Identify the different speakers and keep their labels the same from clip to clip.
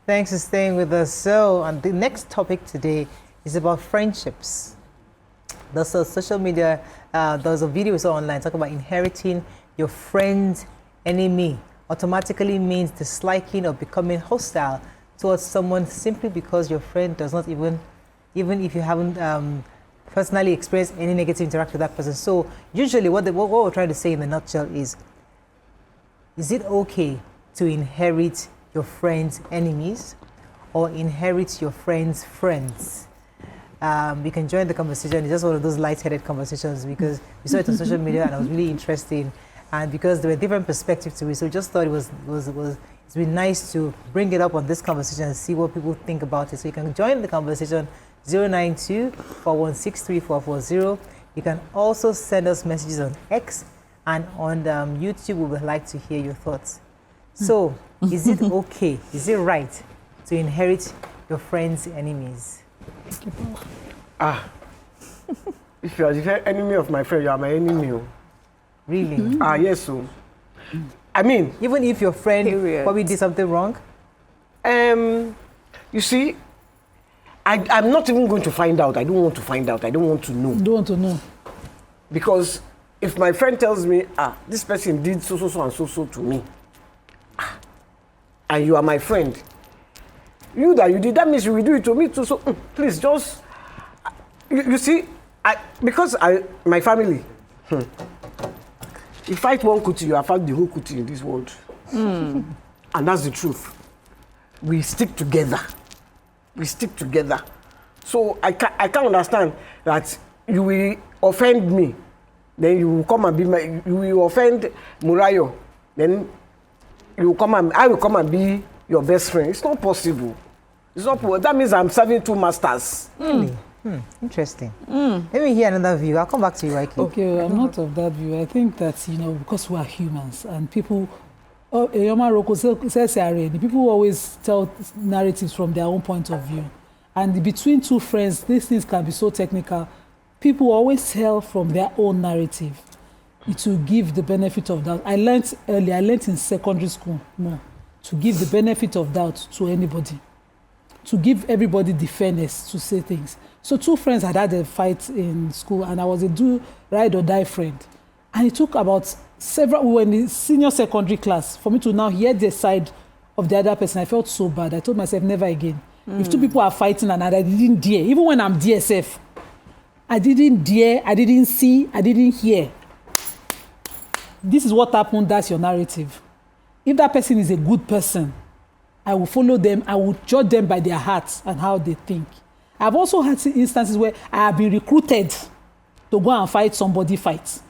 Speaker 1: Thanks for staying with us. So, and the next topic today is about friendships. There's a social media, there's a video we saw online talking about inheriting your friend's enemy. Automatically means disliking or becoming hostile towards someone simply because your friend does not even if you haven't personally experienced any negative interaction with that person. So usually what we're trying to say in a nutshell is it okay to inherit your friend's enemies or inherit your friend's friends? You can join the conversation. It's just one of those light-headed conversations because we saw it on social media and it was really interesting. And because there were different perspectives to it, so we just thought it's been nice to bring it up on this conversation and see what people think about it. So you can join the conversation 092-416-3440. You can also send us messages on X and on YouTube. We would like to hear your thoughts. So, is it okay? Is it right to inherit your friend's enemies?
Speaker 2: If you are the enemy of my friend, you are my enemy.
Speaker 1: Really?
Speaker 2: Yes, so. I mean,
Speaker 1: even if your friend probably did something wrong?
Speaker 2: You see, I'm not even going to find out. I don't want to find out. I don't want to know.
Speaker 3: Don't want to know.
Speaker 2: Because if my friend tells me, this person did so and so to me, and you are my friend, you did, that means you will do it to me too. So please just, you see, because my family, you fight one kuti, you have fought the whole kuti in this world. And that's the truth. We stick together. We stick together. So I can't understand that you will offend me, then you will come and be you will offend Murayo, then you will come and I will come and be your best friend. It's not possible. It's not possible. That means I'm serving two masters.
Speaker 1: Interesting. Let me hear another view. I'll come back to you, Ike.
Speaker 3: Okay, I'm not of that view. I think that, because we are humans and people, people always tell narratives from their own point of view. And between two friends, these things can be so technical. People always tell from their own narrative. It will give the benefit of doubt. I learned in secondary school, to give the benefit of doubt to anybody. To give everybody the fairness to say things. So two friends had a fight in school and I was a ride or die friend. And it took about we were in the senior secondary class, for me to now hear the side of the other person. I felt so bad. I told myself, never again. If two people are fighting and I didn't dare, even when I'm DSF, I didn't dare, I didn't see, I didn't hear. This is what happened, that's your narrative. If that person is a good person, I will follow them, I will judge them by their hearts and how they think. I've also had instances where I have been recruited to go and fight somebody fights.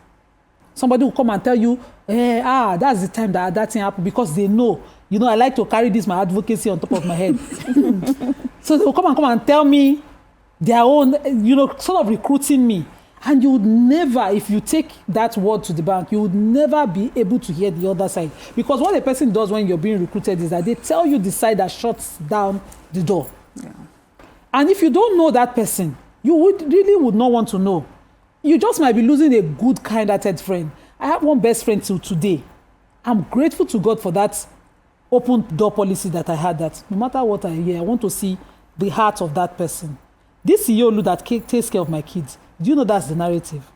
Speaker 3: Somebody will come and tell you, that's the time that thing happened, because they know, I like to carry my advocacy on top of my head. So they will come and tell me their own, sort of recruiting me. And you would never, if you take that word to the bank, you would never be able to hear the other side. Because what a person does when you're being recruited is that they tell you the side that shuts down the door. Yeah. And if you don't know that person, you would not want to know. You just might be losing a good, kind-hearted friend. I have one best friend till today. I'm grateful to God for that open door policy that I had, that no matter what I hear, I want to see the heart of that person. This Iyolu that takes care of my kids, do you know that's the narrative?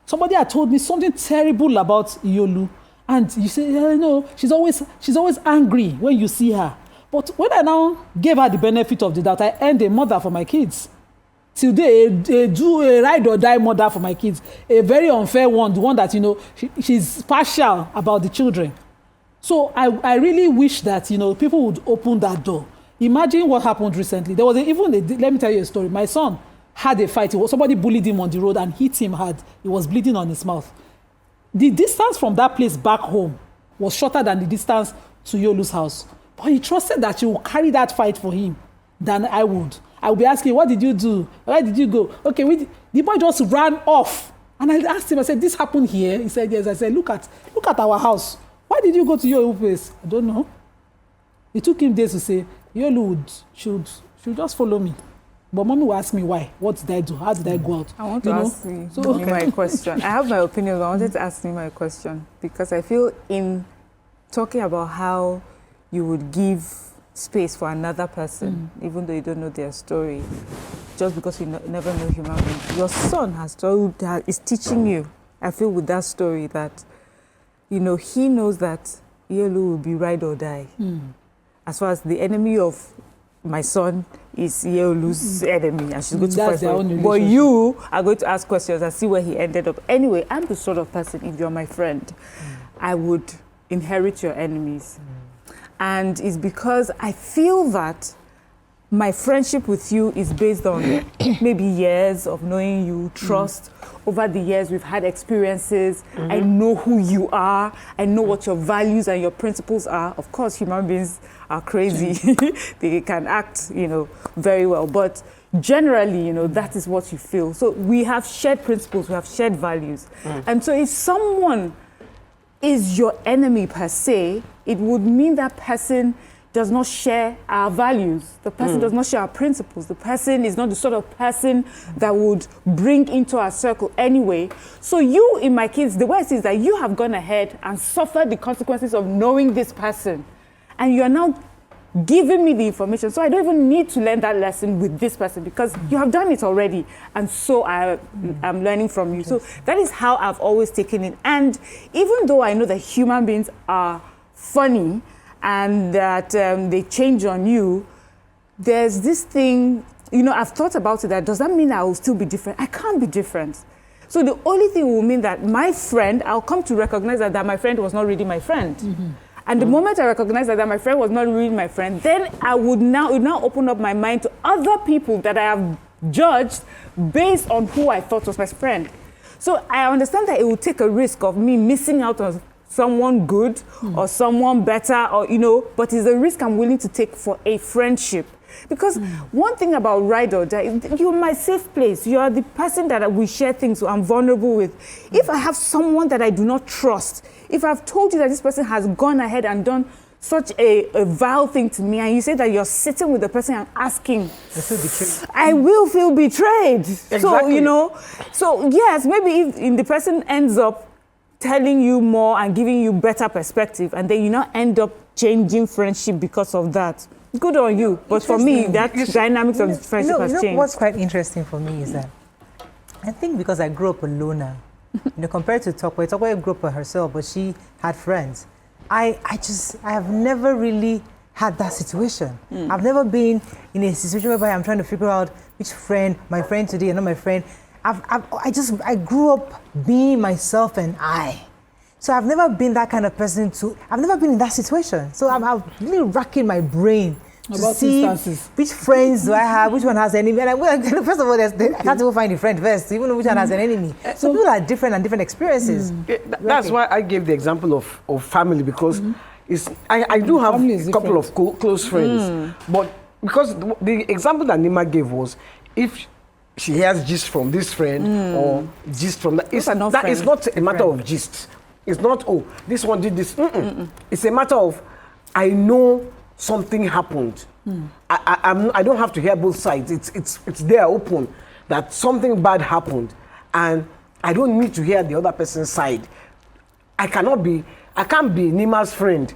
Speaker 3: Somebody had told me something terrible about Iyolu, and you say, she's always angry when you see her. But when I now gave her the benefit of the doubt, I earned a mother for my kids. Today, a ride or die mother for my kids, a very unfair one, the one that, she's partial about the children. So I really wish that, people would open that door. Imagine what happened recently. There was let me tell you a story. My son had a fight. Somebody bullied him on the road and hit him hard. He was bleeding on his mouth. The distance from that place back home was shorter than the distance to Yolu's house. But he trusted that she would carry that fight for him than I would. I would be asking, what did you do? Where did you go? Okay, the boy just ran off. And I asked him, I said, this happened here? He said, yes. I said, look at our house. Why did you go to Yolu's place? I don't know. It took him days to say, Yolu should just follow me. But mommy will ask me why. What did I do? How did I go out?
Speaker 4: I want to ask you my question. I have my opinion, but I wanted to ask you my question. Because I feel in talking about how you would give space for another person, even though you don't know their story, just because you never know human beings. Your son is teaching you, I feel, with that story that, he knows that Yelu will be ride or die. As far as the enemy of my son is Yeolu's enemy, and she's going to fight for him. But you are going to ask questions and see where he ended up. Anyway, I'm the sort of person, if you're my friend, I would inherit your enemies. And it's because I feel that my friendship with you is based on maybe years of knowing you, trust. Over the years, we've had experiences. I know who you are. I know what your values and your principles are. Of course, human beings are crazy. They can act, very well. But generally, that is what you feel. So we have shared principles. We have shared values. And so if someone is your enemy per se, it would mean that person does not share our values. The person does not share our principles. The person is not the sort of person that would bring into our circle anyway. So you, in my case, the way I see is that you have gone ahead and suffered the consequences of knowing this person. And you are now giving me the information. So I don't even need to learn that lesson with this person because you have done it already. And so I'm learning from you. So that is how I've always taken it. And even though I know that human beings are funny, and that they change on you, there's this thing, I've thought about it, that does that mean I will still be different? I can't be different. So the only thing will mean that my friend, I'll come to recognize that my friend was not really my friend. And the moment I recognize that my friend was not really my friend, then I would now open up my mind to other people that I have judged based on who I thought was my friend. So I understand that it will take a risk of me missing out on someone good or someone better, but it's a risk I'm willing to take for a friendship. Because one thing about ride or die, you're my safe place. You are the person that we share things with, I'm vulnerable with. If I have someone that I do not trust, if I've told you that this person has gone ahead and done such a vile thing to me, and you say that you're sitting with the person and asking, I will feel betrayed.
Speaker 2: Exactly.
Speaker 4: So yes, maybe if the person ends up telling you more and giving you better perspective, and then you now end up changing friendship because of that. Good on you. But for me, that dynamics of friendship has changed.
Speaker 1: What's quite interesting for me is that I think because I grew up a loner, compared to Tokwe grew up by herself, but she had friends. I have never really had that situation. I've never been in a situation whereby I'm trying to figure out which friend, my friend today and not my friend. I grew up being myself and I. So I've never been that kind of person I've never been in that situation. So I'm really racking my brain to see which friends do I have, which one has an enemy. And first of all, I can't even find a friend first, even know which one has an enemy. So people are different and different experiences.
Speaker 2: That's why I gave the example of family, because I do have a couple of close friends. But because the example that Nima gave was, if she hears gist from this friend or gist from that. It's not a matter of gist. It's not, this one did this. It's a matter of, I know something happened. I don't have to hear both sides. It's there open that something bad happened, and I don't need to hear the other person's side. I can't be Nima's friend,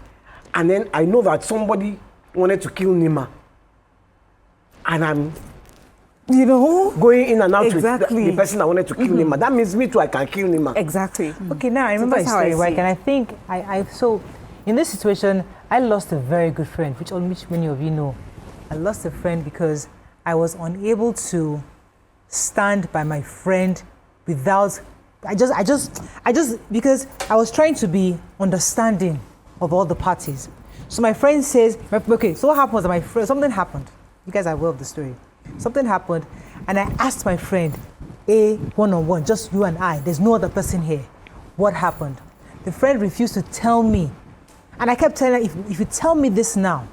Speaker 2: and then I know that somebody wanted to kill Nima, and I'm going in and out with the person that wanted to kill Nima. That means me too, I can kill Nima.
Speaker 1: Exactly. Okay, now I remember a story, right? And I think so in this situation, I lost a very good friend, which many of you know. I lost a friend because I was unable to stand by my friend without, because I was trying to be understanding of all the parties. So my friend says, okay, so what happened was something happened. You guys are aware of the story. Something happened, and I asked my friend, one-on-one, just you and I, there's no other person here. What happened? The friend refused to tell me. And I kept telling her, if you tell me this now,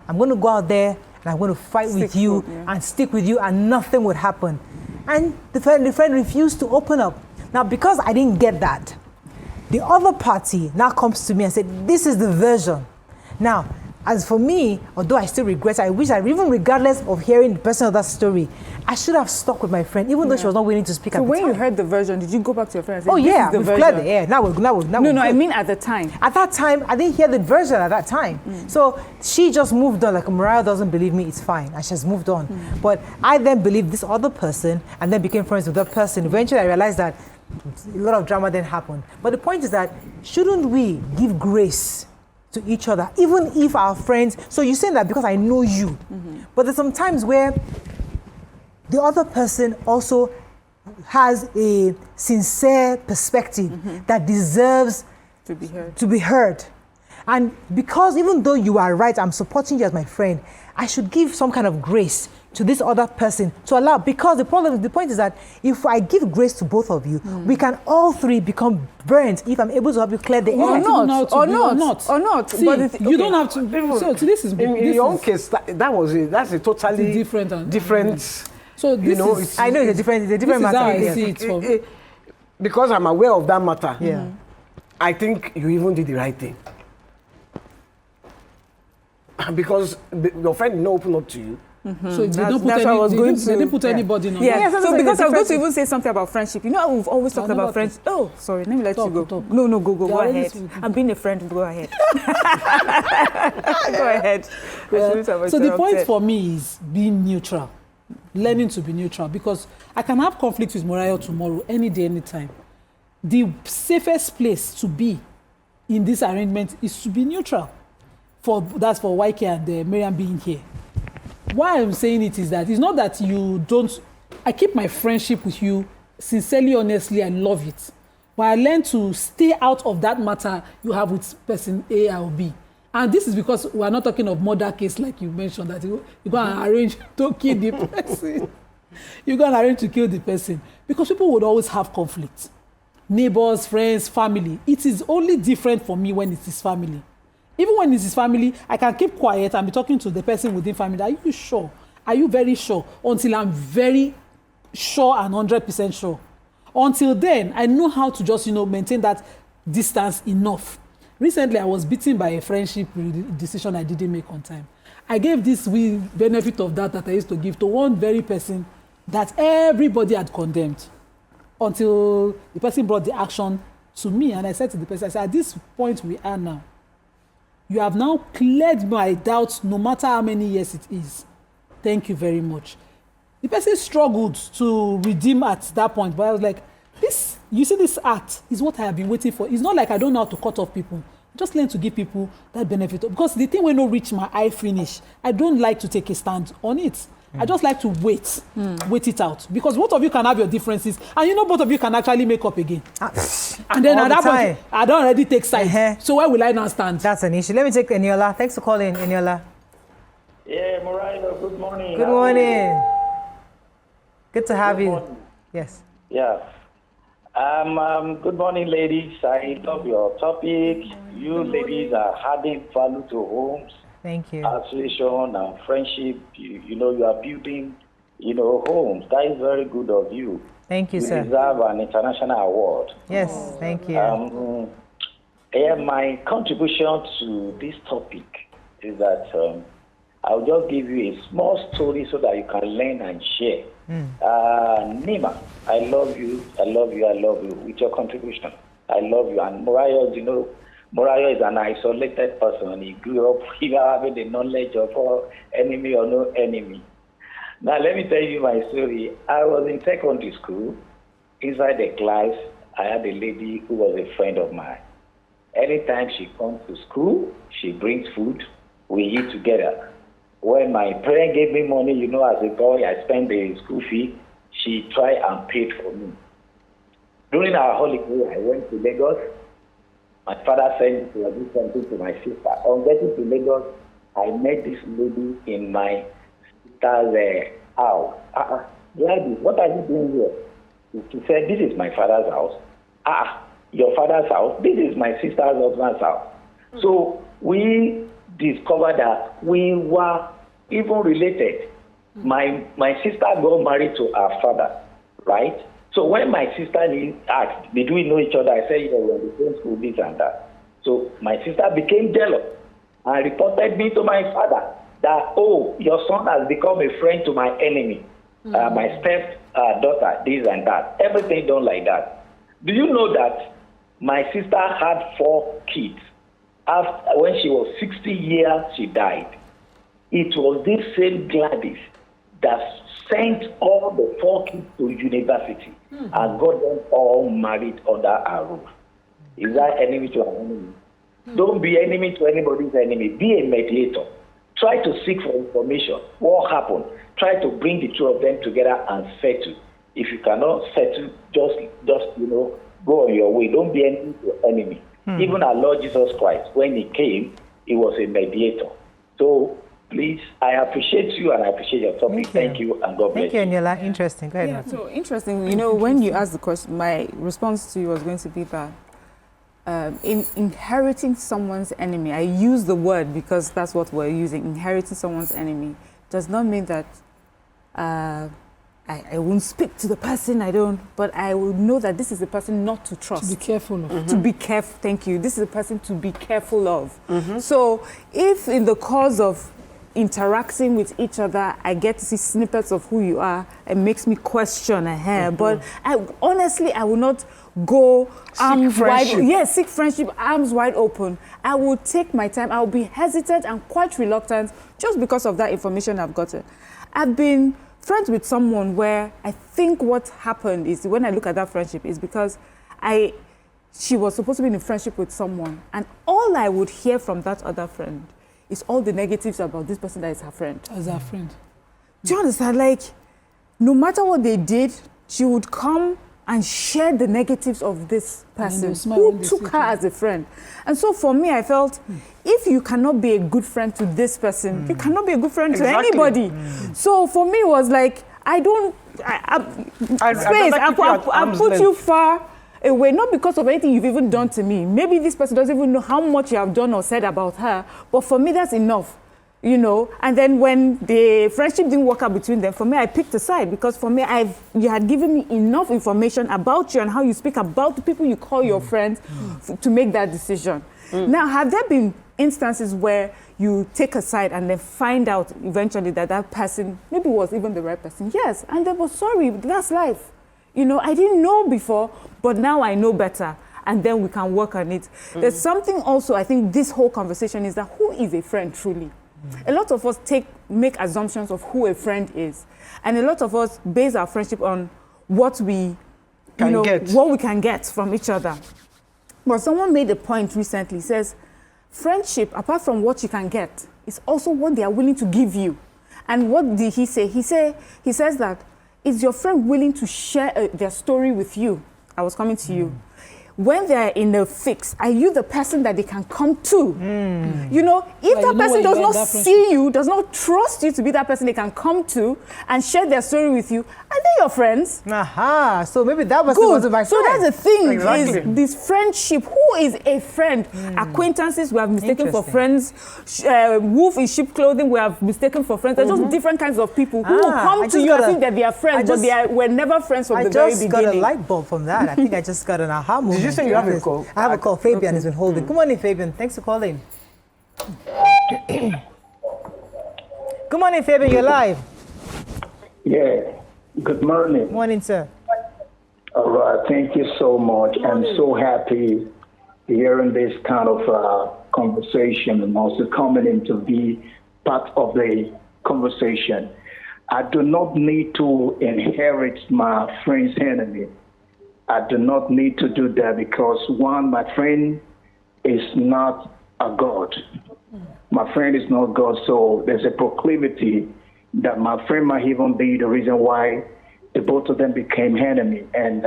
Speaker 1: I'm going to go out there and I'm going to fight with you and stick with you, and nothing would happen. And the friend refused to open up. Now, because I didn't get that, the other party now comes to me and said, this is the version. Now, as for me, although I still regret, I wish even regardless of hearing the person of that story, I should have stuck with my friend, even though she was not willing to speak at the time.
Speaker 4: So when you heard the version, did you go back to your friend and say,
Speaker 1: oh yeah, we've cleared the air. Now we're
Speaker 4: No, I mean at the time.
Speaker 1: At that time, I didn't hear the version at that time. So she just moved on, like Mariah doesn't believe me, it's fine. And she just moved on. But I then believed this other person and then became friends with that person. Eventually I realized that a lot of drama then happened. But the point is that, shouldn't we give grace to each other, even if our friends, so you're saying that because I know you, but there's some times where the other person also has a sincere perspective that deserves to be heard. And because even though you are right, I'm supporting you as my friend, I should give some kind of grace to this other person to allow, because the point is that if I give grace to both of you, we can all three become burnt if I'm able to help you clear the air.
Speaker 4: Or not.
Speaker 3: See,
Speaker 4: but
Speaker 3: you don't have to. So this is
Speaker 2: in your own case, that's a totally different.
Speaker 3: So this
Speaker 1: I know it's a different matter.
Speaker 3: How I see it
Speaker 2: because I'm aware of that matter.
Speaker 1: Yeah.
Speaker 2: I think you even did the right thing. Because your friend did not open up to you.
Speaker 3: So they didn't put anybody on.
Speaker 4: Yeah, so because I was going to even say something about friendship. You know, we've always talked about friends. Oh, sorry, let me let you go.
Speaker 3: Talk.
Speaker 4: No, go ahead. I'm being a friend, go ahead. Go ahead.
Speaker 3: So the point for me is being neutral, learning to be neutral, because I can have conflict with Morayo tomorrow, any day, anytime. The safest place to be in this arrangement is to be neutral. That's for YK and Miriam being here. Why I'm saying it is that it's not that you don't. I keep my friendship with you sincerely, honestly. I love it, but I learn to stay out of that matter you have with person A or B. And this is because we are not talking of murder case like you mentioned, that you go and arrange to kill the person. You go and arrange to kill the person, because people would always have conflict. Neighbors, friends, family. It is only different for me when it is family. Even when it's his family, I can keep quiet and be talking to the person within family. Are you sure? Are you very sure? Until I'm very sure and 100% sure. Until then, I know how to just, maintain that distance enough. Recently, I was beaten by a friendship decision I didn't make on time. I gave this benefit of that I used to give to one very person that everybody had condemned, until the person brought the action to me. And I said to the person, I said, at this point we are now, you have now cleared my doubts, no matter how many years it is. Thank you very much. The person struggled to redeem at that point, but I was like, this act is what I have been waiting for. It's not like I don't know how to cut off people. I just learn to give people that benefit. Because the thing when no reach my eye finish, I don't like to take a stand on it. I just like to wait it out. Because both of you can have your differences, and both of you can actually make up again. And then at that point, I don't already take sides. So where will I now stand?
Speaker 1: That's an issue. Let me take Eniola. Thanks for calling, Eniola.
Speaker 5: Yeah, Morino, good morning.
Speaker 1: Good morning. Good to have you.
Speaker 5: Morning.
Speaker 1: Yes.
Speaker 5: Yeah. Good morning, ladies. I love your topic. You ladies are adding value to homes.
Speaker 1: Thank you.
Speaker 5: Association and friendship. You are building, homes. That is very good of you.
Speaker 1: Thank you, sir.
Speaker 5: You deserve an international award.
Speaker 1: Yes, thank you.
Speaker 5: My contribution to this topic is that I'll just give you a small story so that you can learn and share. Nima, I love you with your contribution. I love you. And Morayo is an isolated person. He grew up without having the knowledge of enemy or no enemy. Now, let me tell you my story. I was in secondary school. Inside the class, I had a lady who was a friend of mine. Anytime she comes to school, she brings food. We eat together. When my parents gave me money, as a boy, I spent the school fee. She tried and paid for me. During our holiday, I went to Lagos. My father sent me to do something to my sister. On getting to Lagos, I met this lady in my sister's house. Lady, what are you doing here? She said, this is my father's house. Your father's house? This is my sister's husband's house. So we discovered that we were even related. My sister got married to our father, right? So when my sister asked, did we know each other? I said, we were in the same school, this and that. So my sister became jealous. and reported me to my father that, oh, your son has become a friend to my enemy, my step daughter, this and that. Everything done like that. Do you know that my sister had 4 kids? After, when she was 60 years, she died. It was this same Gladys that sent all the 4 kids to university and got them all married under our roof. Is that enemy to our enemy? Don't be enemy to anybody's enemy. Be a mediator. Try to seek for information. What happened? Try to bring the 2 of them together and settle. If you cannot settle, just go on your way. Don't be enemy to enemy. Even our Lord Jesus Christ, when he came, he was a mediator. So please, I appreciate you and I appreciate your topic. Thank you and God bless you.
Speaker 1: Thank you, Eniola. Interesting. Go ahead.
Speaker 4: Yeah, so interesting. You know, when you asked the question, my response to you was going to be that in inheriting someone's enemy, I use the word because that's what we're using. Inheriting someone's enemy does not mean that I won't speak to the person, but I will know that this is a person not to trust.
Speaker 3: To be careful of.
Speaker 4: To be careful, thank you. This is a person to be careful of. So if in the course of interacting with each other, I get to see snippets of who you are, it makes me question but honestly, I will not go arms wide. Yes, seek friendship, arms wide open. I will take my time. I will be hesitant and quite reluctant just because of that information I've gotten. I've been friends with someone where I think what happened is, when I look at that friendship, is because she was supposed to be in a friendship with someone, and all I would hear from that other friend is all the negatives about this person that is her friend.
Speaker 3: As her friend.
Speaker 4: Do you understand? Like, no matter what they did, she would come and share the negatives of this person who took her as a friend. And so for me, I felt, if you cannot be a good friend to this person, you cannot be a good friend to anybody. So for me, it was like, I put you far away, not because of anything you've even done to me. Maybe this person doesn't even know how much you have done or said about her, but for me, that's enough. And then when the friendship didn't work out between them, for me, I picked a side, because for me, you had given me enough information about you and how you speak about the people you call your friends to make that decision. Now, have there been instances where you take a side and then find out eventually that that person maybe was even the right person? Yes, and they were sorry, that's life. I didn't know before, but now I know better. And then we can work on it. There's something also, I think this whole conversation is that who is a friend truly? A lot of us make assumptions of who a friend is. And a lot of us base our friendship on what we can get from each other. But someone made a point recently, says, friendship, apart from what you can get, is also what they are willing to give you. And what did he say? He says that, is your friend willing to share their story with you? I was coming to you. When they're in a fix, are you the person that they can come to? If that person does not see you, does not trust you to be that person they can come to and share their story with you, are they your friends?
Speaker 1: So maybe that was my friend.
Speaker 4: So that's the thing, is this friendship. Who is a friend? Acquaintances we have mistaken for friends. Wolf in sheep clothing we have mistaken for friends. There's just different kinds of people who will come to you and think that they are friends, but they were never friends from the very beginning.
Speaker 1: I just got a light bulb from that. I think I just got an aha moment.
Speaker 2: Did you say you have a call?
Speaker 1: I have a call. Fabian has been holding. Good morning, Fabian. Thanks for calling. Good morning, Fabian. You're live.
Speaker 6: Yeah. Good morning.
Speaker 1: Morning, sir.
Speaker 6: All right. Thank you so much. I'm so happy hearing this kind of conversation and also coming in to be part of the conversation. I do not need to inherit my friend's enemy. I do not need to do that because, one, my friend is not a God. My friend is not God, so there's a proclivity that my friend might even be the reason why the both of them became enemy. And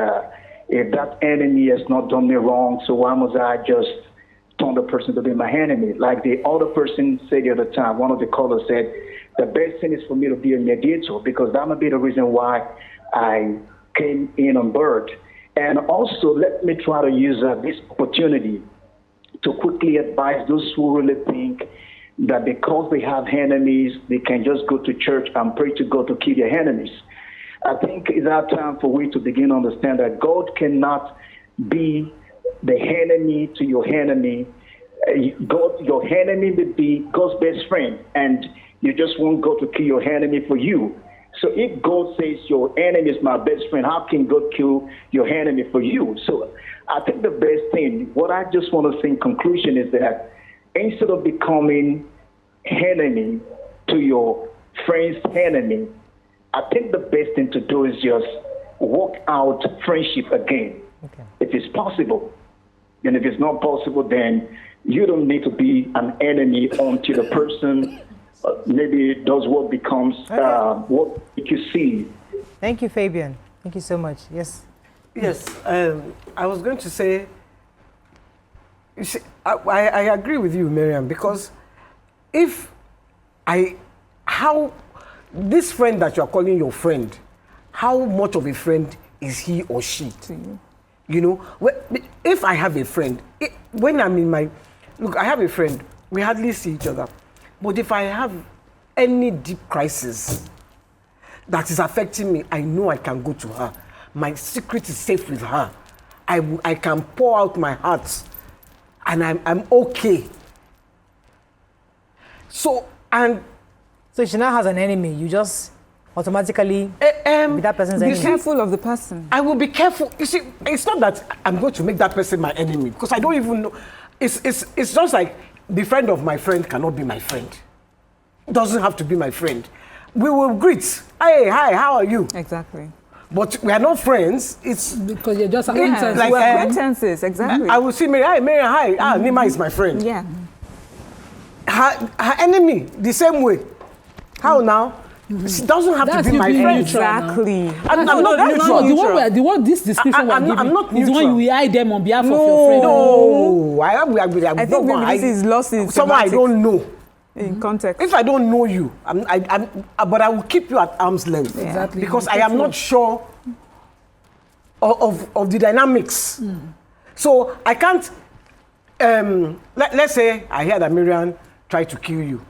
Speaker 6: if that enemy has not done me wrong, so why must I just turn the person to be my enemy? Like the other person said the other time, one of the callers said, the best thing is for me to be a mediator because that might be the reason why I came in on board. And also, let me try to use this opportunity to quickly advise those who really think that because they have enemies, they can just go to church and pray to God to kill their enemies. I think it's our time for we to begin to understand that God cannot be the enemy to your enemy God, your enemy may be God's best friend, and you just want God to kill your enemy for you. So if God says your enemy is my best friend, how can God kill your enemy for you? So I think the best thing, what I just want to say in conclusion is that instead of becoming enemy to your friend's enemy, I think the best thing to do is just work out friendship again, if it's possible. And if it's not possible, then you don't need to be an enemy until the person maybe does what becomes what you see.
Speaker 1: Thank you, Fabian. Thank you so much. Yes.
Speaker 2: Yes, I was going to say, you see, I agree with you, Miriam, because how this friend that you are calling your friend, how much of a friend is he or she to you? You know, if I have a friend, when I'm in look, I have a friend, we hardly see each other. But if I have any deep crisis that is affecting me, I know I can go to her. My secret is safe with her. I can pour out my heart and I'm okay. So
Speaker 1: she now has an enemy. You just automatically be that person's enemy.
Speaker 4: Be careful of the person.
Speaker 2: I will be careful. You see, it's not that I'm going to make that person my enemy, because I don't even know. It's just like the friend of my friend cannot be my friend. Doesn't have to be my friend. We will greet. Hey, hi, how are you?
Speaker 4: Exactly.
Speaker 2: But we are not friends. It's
Speaker 3: because you're just acquaintances.
Speaker 2: like,
Speaker 4: we're acquaintances, exactly.
Speaker 2: I will see Mary. Hi, Mary. Hi. Nima is my friend.
Speaker 4: Yeah.
Speaker 2: Her enemy, the same way. How now? She doesn't have to be my friend.
Speaker 4: Exactly.
Speaker 2: I'm not neutral.
Speaker 3: The one this description we're giving
Speaker 2: I'm not
Speaker 3: is the one
Speaker 2: neutral.
Speaker 3: you hide them on behalf of your friend.
Speaker 2: No,
Speaker 4: I think maybe this is lost in
Speaker 2: someone I don't know.
Speaker 4: In context.
Speaker 2: If I don't know you, but I will keep you at arm's length.
Speaker 4: Yeah.
Speaker 3: Exactly.
Speaker 2: Because I am not sure of the dynamics. So I can't, let's say I hear that Miriam tried to kill you.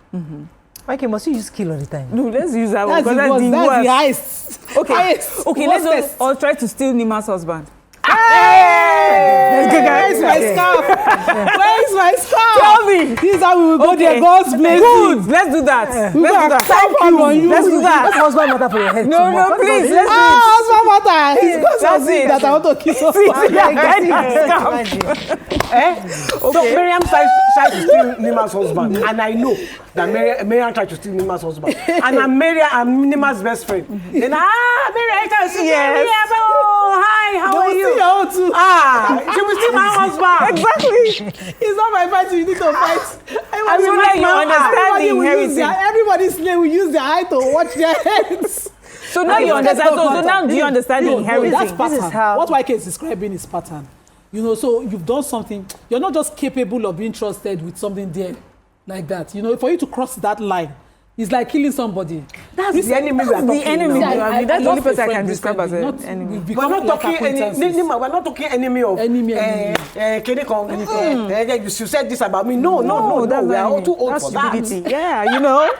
Speaker 1: Okay, must you just kill all the time?
Speaker 4: No, let's use that one.
Speaker 3: That's
Speaker 4: Because
Speaker 3: the
Speaker 4: worst.
Speaker 3: highest.
Speaker 4: Okay,
Speaker 3: Highest.
Speaker 4: okay,
Speaker 3: Worst
Speaker 4: let's
Speaker 3: test.
Speaker 4: or try to steal Nima's husband.
Speaker 3: Hey! Where's my scarf? Where's my scarf?
Speaker 4: Tell me.
Speaker 3: This is how we will go there. God's blessing.
Speaker 4: Good. Let's do that. Let's do that.
Speaker 3: Thank you.
Speaker 4: Let's do that.
Speaker 1: What's husband matter for your head?
Speaker 4: No, please. Let's do it.
Speaker 3: Husband matter. It's because
Speaker 4: That's
Speaker 3: of it
Speaker 4: it.
Speaker 3: that I want to kiss us.
Speaker 2: So Miriam tried to steal Nima's husband, and I know that Miriam tried to steal Nima's husband, and I'm Nima's best friend. Then Miriam tried to steal Miriam. Oh, hi, how are you? She will steal my husband.
Speaker 4: Exactly.
Speaker 3: It's not my fight. You need to fight.
Speaker 4: I will let you understand the inheritance.
Speaker 3: Everybody's will use their eye to watch their heads.
Speaker 4: So now you understand. So now do you understand the inheritance?
Speaker 3: That's pattern.
Speaker 1: This is how-
Speaker 3: What YK is describing is pattern. You know, so you've done something. You're not just capable of being trusted with something there like that. You know, for you to cross that line, it's like killing somebody.
Speaker 2: That's the enemy we are talking
Speaker 4: The enemy.
Speaker 2: now.
Speaker 4: I mean, that's the only
Speaker 3: love a
Speaker 4: person I
Speaker 3: friend
Speaker 4: can describe as
Speaker 3: differently.
Speaker 4: an
Speaker 3: Not-
Speaker 4: enemy.
Speaker 3: we've
Speaker 2: We're
Speaker 3: become
Speaker 2: not
Speaker 3: like
Speaker 2: talking
Speaker 3: acquaintances.
Speaker 2: We're not talking enemy of you said this about me. No.
Speaker 4: that's
Speaker 2: We are all
Speaker 4: enemy.
Speaker 2: too old
Speaker 4: That's
Speaker 2: for that.
Speaker 4: stupidity. Yeah, you know.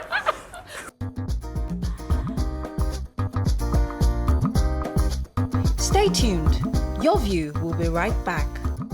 Speaker 7: Stay tuned. Your View will be right back.